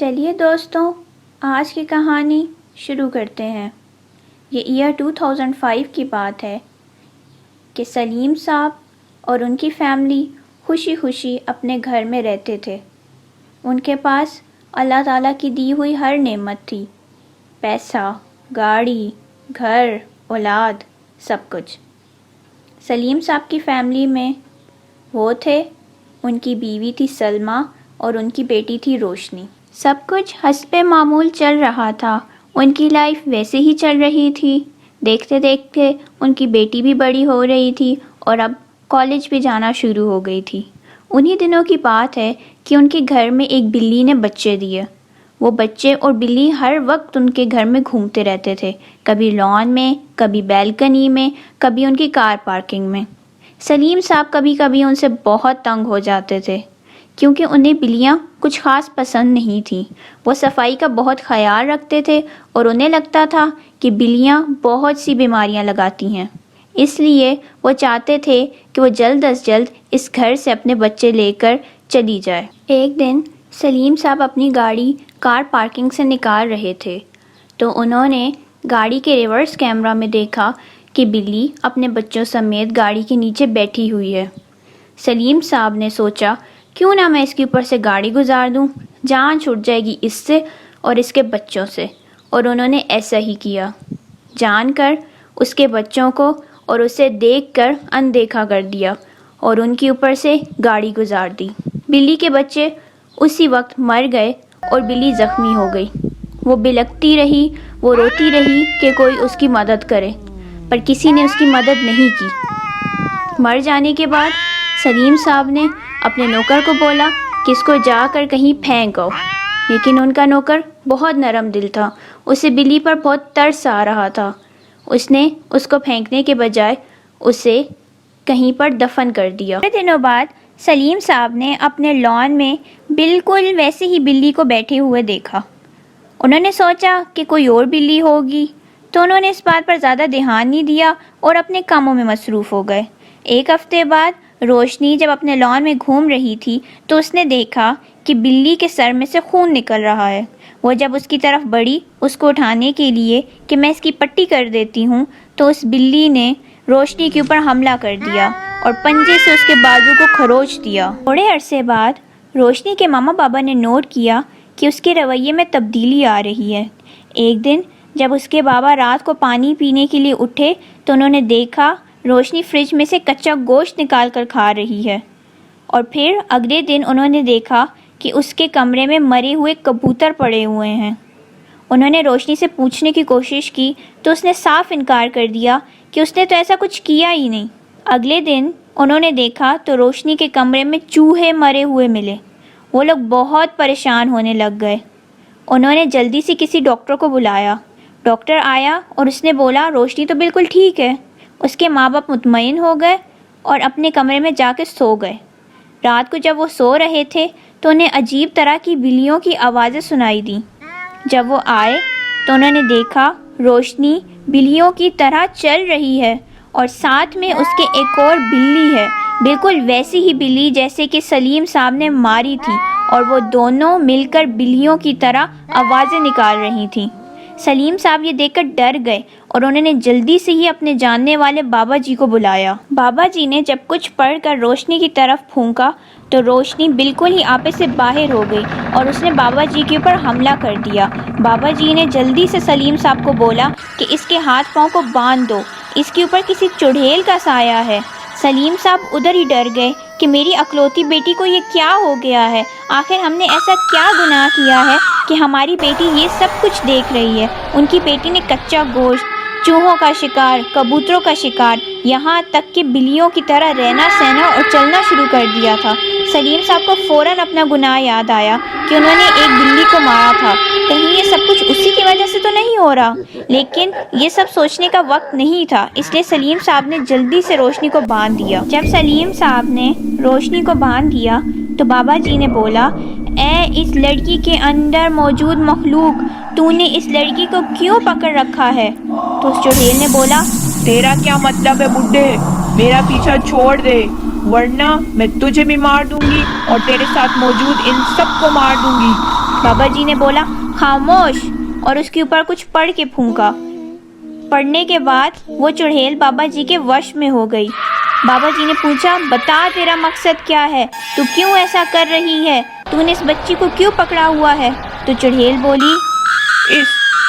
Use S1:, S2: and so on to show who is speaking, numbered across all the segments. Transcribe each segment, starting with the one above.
S1: چلیے دوستوں، آج کی کہانی شروع کرتے ہیں۔ یہ ایئر 2005 کی بات ہے کہ سلیم صاحب اور ان کی فیملی خوشی خوشی اپنے گھر میں رہتے تھے۔ ان کے پاس اللہ تعالیٰ کی دی ہوئی ہر نعمت تھی، پیسہ، گاڑی، گھر، اولاد، سب کچھ۔ سلیم صاحب کی فیملی میں وہ تھے، ان کی بیوی تھی سلمیٰ اور ان کی بیٹی تھی روشنی۔ سب کچھ حسب معمول چل رہا تھا، ان کی لائف ویسے ہی چل رہی تھی۔ دیکھتے دیکھتے ان کی بیٹی بھی بڑی ہو رہی تھی اور اب کالج بھی جانا شروع ہو گئی تھی۔ انہی دنوں کی بات ہے کہ ان کے گھر میں ایک بلی نے بچے دیے۔ وہ بچے اور بلی ہر وقت ان کے گھر میں گھومتے رہتے تھے، کبھی لان میں، کبھی بیلکنی میں، کبھی ان کی کار پارکنگ میں۔ سلیم صاحب کبھی کبھی ان سے بہت تنگ ہو جاتے تھے، کیونکہ انہیں بلیاں کچھ خاص پسند نہیں تھیں۔ وہ صفائی کا بہت خیال رکھتے تھے اور انہیں لگتا تھا کہ بلیاں بہت سی بیماریاں لگاتی ہیں، اس لیے وہ چاہتے تھے کہ وہ جلد از جلد اس گھر سے اپنے بچے لے کر چلی جائے۔ ایک دن سلیم صاحب اپنی گاڑی کار پارکنگ سے نکال رہے تھے تو انہوں نے گاڑی کے ریورس کیمرہ میں دیکھا کہ بلی اپنے بچوں سمیت گاڑی کے نیچے بیٹھی ہوئی ہے۔ سلیم صاحب نے سوچا، کیوں نہ میں اس کے اوپر سے گاڑی گزار دوں، جان چھوٹ جائے گی اس سے اور اس کے بچوں سے، اور انہوں نے ایسا ہی کیا۔ جان کر اس کے بچوں کو اور اسے دیکھ کر اندیکھا کر دیا اور ان کے اوپر سے گاڑی گزار دی۔ بلی کے بچے اسی وقت مر گئے اور بلی زخمی ہو گئی۔ وہ بلکتی رہی، وہ روتی رہی کہ کوئی اس کی مدد کرے، پر کسی نے اس کی مدد نہیں کی۔ مر جانے کے بعد سلیم صاحب نے اپنے نوکر کو بولا کہ اس کو جا کر کہیں پھینک آؤ، لیکن ان کا نوکر بہت نرم دل تھا، اسے بلی پر بہت ترس آ رہا تھا۔ اس نے اس کو پھینکنے کے بجائے اسے کہیں پر دفن کر دیا۔ کچھ دنوں بعد سلیم صاحب نے اپنے لان میں بالکل ویسے ہی بلی کو بیٹھے ہوئے دیکھا۔ انہوں نے سوچا کہ کوئی اور بلی ہوگی، تو انہوں نے اس بات پر زیادہ دھیان نہیں دیا اور اپنے کاموں میں مصروف ہو گئے۔ ایک ہفتے بعد روشنی جب اپنے لان میں گھوم رہی تھی تو اس نے دیکھا کہ بلی کے سر میں سے خون نکل رہا ہے۔ وہ جب اس کی طرف بڑھی اس کو اٹھانے کے لیے کہ میں اس کی پٹی کر دیتی ہوں، تو اس بلی نے روشنی کے اوپر حملہ کر دیا اور پنجے سے اس کے بازو کو کھروچ دیا۔ تھوڑے عرصے بعد روشنی کے ماما بابا نے نوٹ کیا کہ اس کے رویے میں تبدیلی آ رہی ہے۔ ایک دن جب اس کے بابا رات کو پانی پینے کے لیے اٹھے تو انہوں نے دیکھا روشنی فریج میں سے کچا گوشت نکال کر کھا رہی ہے، اور پھر اگلے دن انہوں نے دیکھا کہ اس کے کمرے میں مرے ہوئے کبوتر پڑے ہوئے ہیں۔ انہوں نے روشنی سے پوچھنے کی کوشش کی تو اس نے صاف انکار کر دیا کہ اس نے تو ایسا کچھ کیا ہی نہیں۔ اگلے دن انہوں نے دیکھا تو روشنی کے کمرے میں چوہے مرے ہوئے ملے۔ وہ لوگ بہت پریشان ہونے لگ گئے۔ انہوں نے جلدی سے کسی ڈاکٹر کو بلایا۔ ڈاکٹر آیا اور اس نے بولا روشنی تو بالکل ٹھیک ہے۔ اس کے ماں باپ مطمئن ہو گئے اور اپنے کمرے میں جا کے سو گئے۔ رات کو جب وہ سو رہے تھے تو انہیں عجیب طرح کی بلیوں کی آوازیں سنائی دیں۔ جب وہ آئے تو انہوں نے دیکھا روشنی بلیوں کی طرح چل رہی ہے اور ساتھ میں اس کے ایک اور بلی ہے، بالکل ویسی ہی بلی جیسے کہ سلیم صاحب نے ماری تھی، اور وہ دونوں مل کر بلیوں کی طرح آوازیں نکال رہی تھیں۔ سلیم صاحب یہ دیکھ کر ڈر گئے اور انہوں نے جلدی سے ہی اپنے جاننے والے بابا جی کو بلایا۔ بابا جی نے جب کچھ پڑھ کر روشنی کی طرف پھونکا تو روشنی بالکل ہی آپے سے باہر ہو گئی اور اس نے بابا جی کے اوپر حملہ کر دیا۔ بابا جی نے جلدی سے سلیم صاحب کو بولا کہ اس کے ہاتھ پاؤں کو باندھ دو، اس کے اوپر کسی چڑیل کا سایہ ہے۔ سلیم صاحب ادھر ہی ڈر گئے کہ میری اکلوتی بیٹی کو یہ کیا ہو گیا ہے، آخر ہم نے ایسا کیا گناہ کیا ہے کہ ہماری بیٹی یہ سب کچھ دیکھ رہی ہے۔ ان کی بیٹی نے کچا گوشت، چوہوں کا شکار، کبوتروں کا شکار، یہاں تک کہ بلیوں کی طرح رہنا سہنا اور چلنا شروع کر دیا تھا۔ سلیم صاحب کو فوراً اپنا گناہ یاد آیا کہ انہوں نے ایک بلی کو مارا تھا، کہیں یہ سب کچھ اسی کی وجہ سے تو نہیں ہو رہا، لیکن یہ سب سوچنے کا وقت نہیں تھا، اس لیے سلیم صاحب نے جلدی سے روشنی کو باندھ دیا۔ جب سلیم صاحب نے روشنی کو باندھ دیا تو بابا جی نے بولا، اے اس لڑکی کے اندر موجود مخلوق، تو نے اس لڑکی کو کیوں پکڑ رکھا ہے؟ تو اس چڑیل نے بولا،
S2: تیرا کیا مطلب ہے بڈھے، میرا پیچھا چھوڑ دے ورنہ میں تجھے بھی مار دوں گی اور تیرے ساتھ موجود ان سب کو مار دوں گی۔
S1: بابا جی نے بولا خاموش، اور اس کے اوپر کچھ پڑھ کے پھونکا۔ پڑھنے کے بعد وہ چڑیل بابا جی کے وش میں ہو گئی۔ بابا جی نے پوچھا بتا تیرا مقصد کیا ہے، تو کیوں ایسا کر رہی ہے، تو نے اس بچی کو کیوں پکڑا ہوا ہے؟ تو چڑیل بولی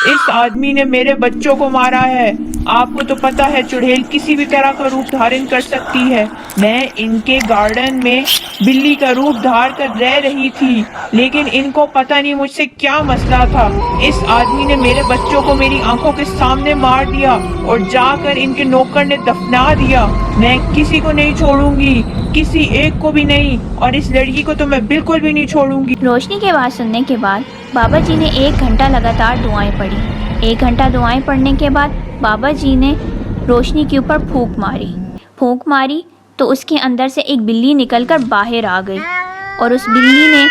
S2: اس آدمی نے میرے بچوں کو مارا ہے۔ آپ کو تو پتا ہے چڑیل کسی بھی طرح کا روپ دھارن کر سکتی ہے۔ میں ان کے گارڈن میں بلی کا روپ دھار کر رہ رہی تھی، لیکن ان کو پتہ نہیں مجھ سے کیا مسئلہ تھا۔ اس آدمی نے میرے بچوں کو میری آنکھوں کے سامنے مار دیا اور جا کر ان کے نوکر نے دفنا دیا۔ میں کسی کو نہیں چھوڑوں گی، کسی ایک کو بھی نہیں، اور اس لڑکی کو تو میں بالکل بھی نہیں چھوڑوں گی۔
S1: روشنی کے بات سننے کے بعد بابا جی نے 1 گھنٹہ لگاتار دعائیں پڑھی۔ 1 گھنٹہ دعائیں پڑھنے کے بعد بابا جی نے روشنی کے اوپر پھونک ماری تو اس کے اندر سے ایک بلی نکل کر باہر آ گئی، اور اس بلی نے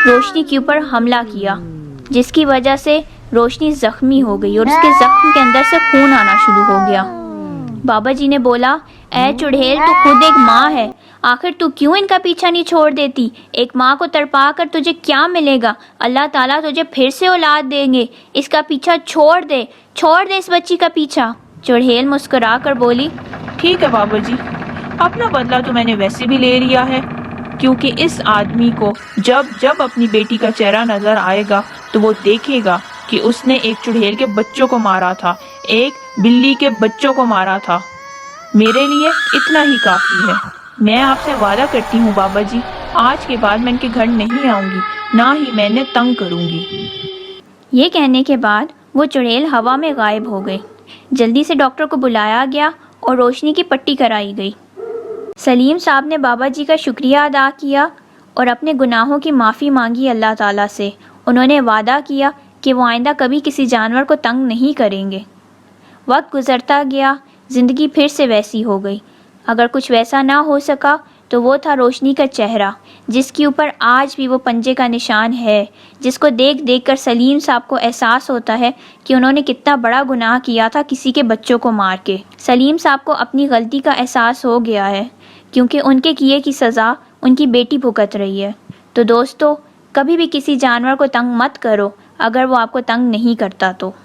S1: روشنی کے اوپر حملہ کیا، جس کی وجہ سے روشنی زخمی ہو گئی اور اس کے زخم کے اندر سے خون آنا شروع ہو گیا۔ بابا جی نے بولا اے چڑیل، تو خود ایک ماں ہے، آخر تو کیوں ان کا پیچھا نہیں چھوڑ دیتی؟ ایک ماں کو تڑپا کر تجھے کیا ملے گا؟ اللہ تعالیٰ تجھے پھر سے اولاد دیں گے، اس کا پیچھا چھوڑ دے اس بچی کا پیچھا۔ چڑیل مسکرا کر بولی
S2: ٹھیک ہے بابا جی، اپنا بدلہ تو میں نے ویسے بھی لے لیا ہے، کیونکہ اس آدمی کو جب اپنی بیٹی کا چہرہ نظر آئے گا تو وہ دیکھے گا کہ اس نے ایک چڑیل کے بچوں کو مارا تھا، ایک بلی کے بچوں کو مارا تھا۔ میرے لیے اتنا ہی کافی ہے۔ میں آپ سے وعدہ کرتی ہوں بابا جی، آج کے بعد میں ان کے گھر نہیں آؤں گی، نہ ہی میں انہیں تنگ کروں گی۔
S1: یہ کہنے کے بعد وہ چڑیل ہوا میں غائب ہو گئی۔ جلدی سے ڈاکٹر کو بلایا گیا اور روشنی کی پٹی کرائی گئی۔ سلیم صاحب نے بابا جی کا شکریہ ادا کیا اور اپنے گناہوں کی معافی مانگی اللہ تعالیٰ سے۔ انہوں نے وعدہ کیا کہ وہ آئندہ کبھی کسی جانور کو تنگ نہیں کریں گے۔ وقت گزرتا گیا، زندگی پھر سے ویسی ہو گئی۔ اگر کچھ ویسا نہ ہو سکا تو وہ تھا روشنی کا چہرہ، جس کے اوپر آج بھی وہ پنجے کا نشان ہے، جس کو دیکھ کر سلیم صاحب کو احساس ہوتا ہے کہ انہوں نے کتنا بڑا گناہ کیا تھا کسی کے بچوں کو مار کے۔ سلیم صاحب کو اپنی غلطی کا احساس ہو گیا ہے، کیونکہ ان کے کیے کی سزا ان کی بیٹی بھگت رہی ہے۔ تو دوستو، کبھی بھی کسی جانور کو تنگ مت کرو اگر وہ آپ کو تنگ نہیں کرتا تو۔